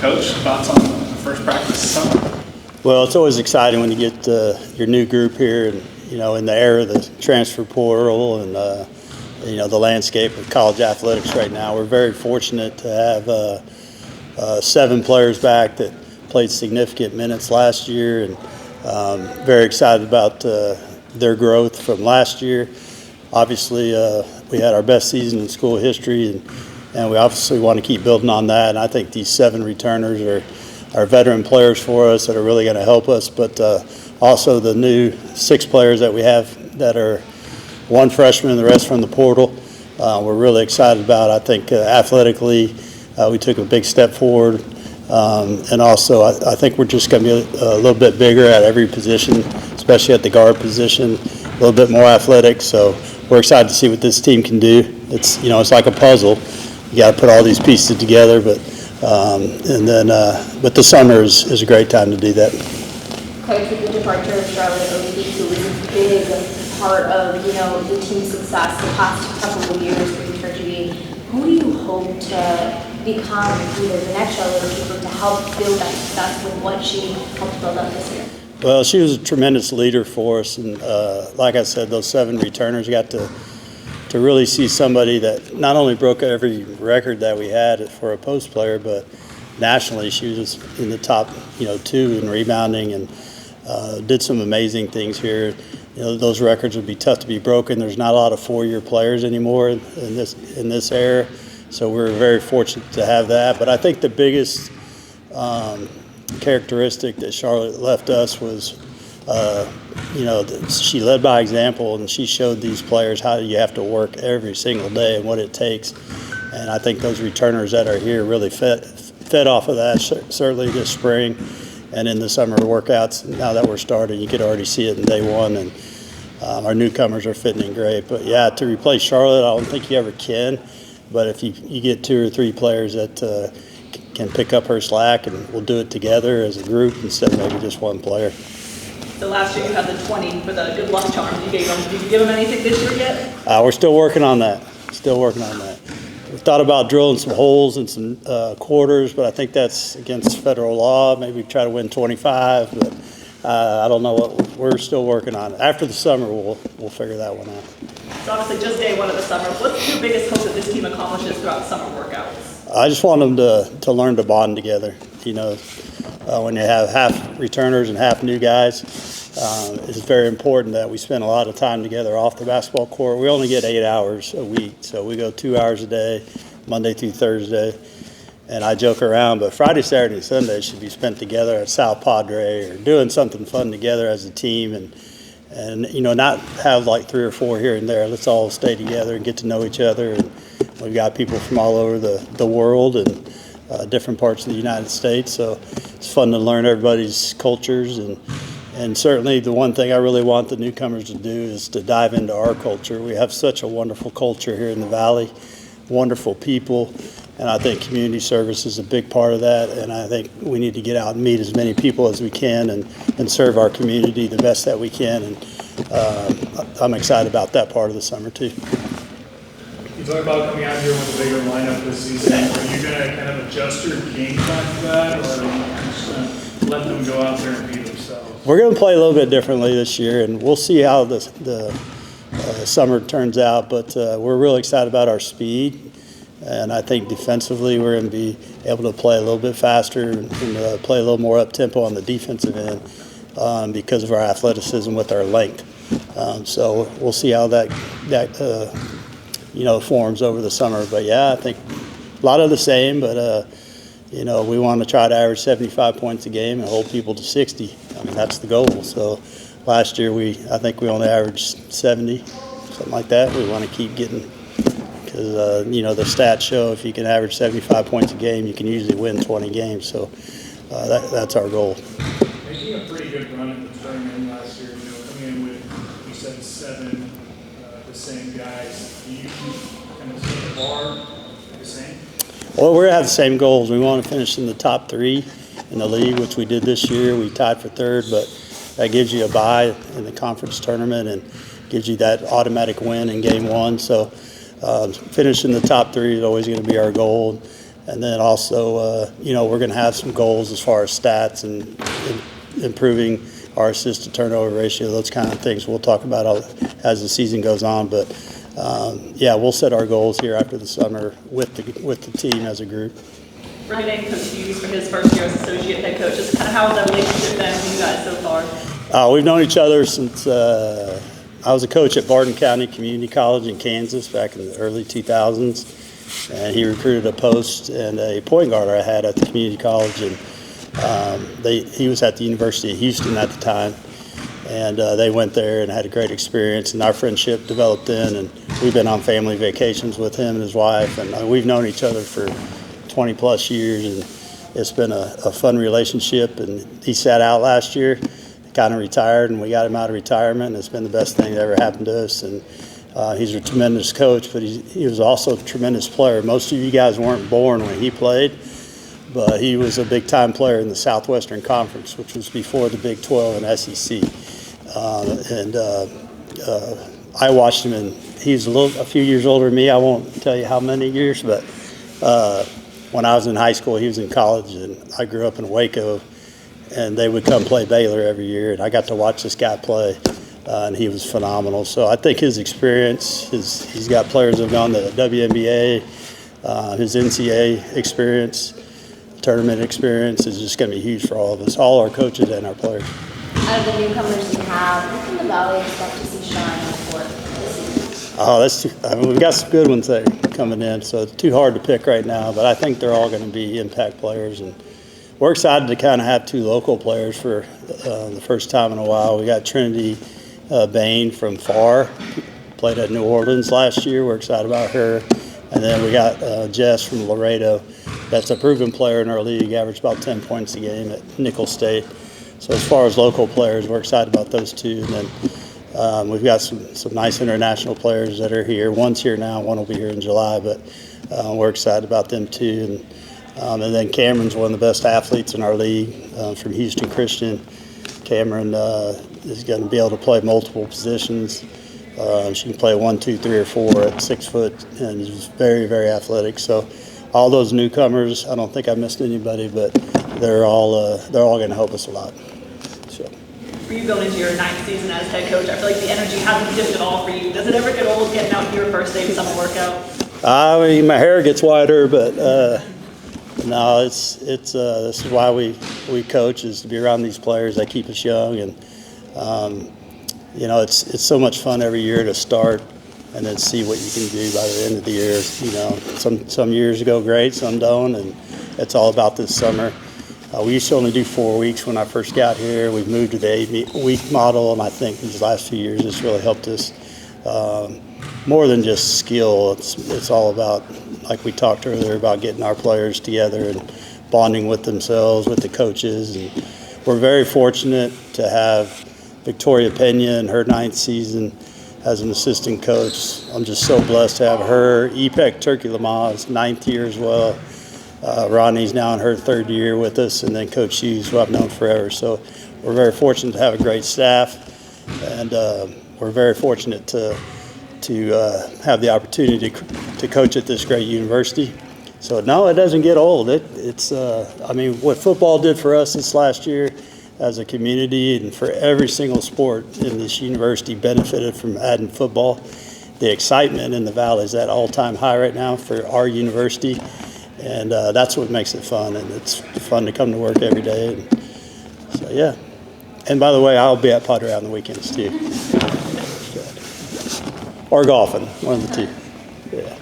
Coach, thoughts on the first practice this summer? Well, it's always exciting when you get your new group here, and in the era of the transfer portal and the landscape of college athletics right now. We're very fortunate to have 7 players back that played significant minutes last year, and very excited about their growth from last year. Obviously, we had our best season in school history, and we obviously want to keep building on that. And I think these 7 returners are veteran players for us that are really going to help us. But also the new 6 players that we have that are 1 freshman and the rest from the portal, we're really excited about. I think athletically, we took a big step forward. And also, I think we're just going to be a little bit bigger at every position, especially at the guard position, a little bit more athletic. So we're excited to see what this team can do. It's like a puzzle. You got to put all these pieces together, but the summer is a great time to do that. Coach, with the departure of Charlotte Oakley, who was a big part of the team's success the past couple of years for UTRGV, who do you hope to become either the next Charlotte Oakley to help build that success with what she helped build up this year? Well, she was a tremendous leader for us, and like I said, those 7 returners got to really see somebody that not only broke every record that we had for a post player, but nationally she was in the top 2 in rebounding, and did some amazing things here. Those records would be tough to be broken. There's not a lot of 4-year players anymore in this era, so we're very fortunate to have that. But I think the biggest characteristic that Charlotte left us was she led by example, and she showed these players how you have to work every single day and what it takes. And I think those returners that are here really fed off of that, certainly this spring and in the summer workouts. Now that we're starting, you could already see it in day 1, and our newcomers are fitting in great. But yeah, to replace Charlotte, I don't think you ever can. But if you get 2 or 3 players that can pick up her slack, and we'll do it together as a group instead of maybe just 1 player. So last year you had the 20 for the good luck charm you gave them. Did you give them anything this year yet? We're still working on that. We thought about drilling some holes and some quarters, but I think that's against federal law. Maybe try to win 25, but I don't know what we're still working on. After the summer, we'll figure that one out. It's obviously just day 1 of the summer. What's your biggest hope that this team accomplishes throughout the summer workouts? I just want them to learn to bond together. When you have half returners and half new guys, it's very important that we spend a lot of time together off the basketball court. We only get 8 hours a week, so we go 2 hours a day, Monday through Thursday. And I joke around, but Friday, Saturday, and Sunday should be spent together at South Padre or doing something fun together as a team, and not have like 3 or 4 here and there. Let's all stay together and get to know each other. And we've got people from all over the world and different parts of the United States, so it's fun to learn everybody's cultures. And certainly the one thing I really want the newcomers to do is to dive into our culture. We have such a wonderful culture here in the Valley, wonderful people, and I think community service is a big part of that. And I think we need to get out and meet as many people as we can and serve our community the best that we can. And I'm excited about that part of the summer too. You talk about coming out here with a bigger lineup this season. Are you going to kind of adjust your game plan for that, or are you just going to let them go out there and be themselves? We're going to play a little bit differently this year, and we'll see how the summer turns out. But we're really excited about our speed, and I think defensively we're going to be able to play a little bit faster and play a little more up-tempo on the defensive end because of our athleticism with our length. So we'll see how that forms over the summer. But yeah, I think a lot of the same, but we want to try to average 75 points a game and hold people to 60. I mean, that's the goal. So last year I think we only averaged 70, something like that. We want to keep getting, because the stats show if you can average 75 points a game, you can usually win 20 games. So that's our goal. Making a pretty good run at the tournament last year, coming in with, you said 7 the same guys. Do you kind of see the bar the same? Well, we're going to have the same goals. We want to finish in the top 3 in the league, which we did this year. We tied for 3rd, but that gives you a bye in the conference tournament and gives you that automatic win in game 1. So finishing the top 3 is always going to be our goal. And then also, you know, we're going to have some goals as far as stats and improving our assist to turnover ratio, those kind of things we'll talk about as the season goes on. But yeah, we'll set our goals here after the summer with the team as a group. We're getting Coach Hughes for his first year as associate head coach. Just kind of how has that relationship been with you guys so far? We've known each other since I was a coach at Barton County Community College in Kansas back in the early 2000s. And he recruited a post and a point guard I had at the community college, and he was at the University of Houston at the time, and they went there and had a great experience, and our friendship developed then, and we've been on family vacations with him and his wife, and we've known each other for 20 plus years, and it's been a fun relationship. And he sat out last year, kind of retired, and we got him out of retirement, and it's been the best thing that ever happened to us. And he's a tremendous coach, but he was also a tremendous player. Most of you guys weren't born when he played, but he was a big-time player in the Southwestern Conference, which was before the Big 12 and SEC. I watched him, and he's a few years older than me. I won't tell you how many years, but when I was in high school, he was in college, and I grew up in Waco, and they would come play Baylor every year, and I got to watch this guy play. And he was phenomenal. So I think his experience, he's got players that have gone to the WNBA, his NCAA experience, tournament experience is just going to be huge for all of us, all our coaches and our players. Out of the newcomers you have, who can the Valley expect to see shine on the court this season? We've got some good ones that are coming in, so it's too hard to pick right now, but I think they're all going to be impact players. And we're excited to kind of have two local players for the first time in a while. We got Trinity Bain from FAR, played at New Orleans last year. We're excited about her. And then we got Jess from Laredo. That's a proven player in our league, averaged about 10 points a game at Nicholls State. So as far as local players, we're excited about those two. And then we've got some nice international players that are here. One's here now, one will be here in July, but we're excited about them too. And then Cameron's one of the best athletes in our league from Houston Christian. Cameron is going to be able to play multiple positions. She can play 1, 2, 3, or 4 at 6 foot, and is very, very athletic. So, all those newcomers, I don't think I missed anybody, but they're all going to help us a lot. So, For you going into your 9th season as head coach, I feel like the energy hasn't dipped at all for you. Does it ever get old getting out to your first day of summer workout? I mean, my hair gets whiter, but no, it's this is why we coach, is to be around these players that keep us young, and you know, it's so much fun every year to start and then see what you can do by the end of the year. You know, some years go great, some don't, and it's all about this summer. We used to only do 4 weeks when I first got here. We've moved to the 8-week model, and I think these last few years it's really helped us. More than just skill, it's all about, like we talked earlier, about getting our players together and bonding with themselves, with the coaches. And we're very fortunate to have Victoria Pena in her 9th season as an assistant coach. I'm just so blessed to have her. Ipek Turkey-Lamah's 9th year as well. Rodney's now in her 3rd year with us, and then Coach Hughes, who I've known forever. So we're very fortunate to have a great staff, and we're very fortunate to have the opportunity to coach at this great university. So no, it doesn't get old. It's I mean, what football did for us this last year as a community, and for every single sport in this university benefited from adding football. The excitement in the Valley is at all-time high right now for our university, and that's what makes it fun, and it's fun to come to work every day. And so yeah. And by the way, I'll be at Padre on the weekends too. Or golfing, one of the two. Yeah.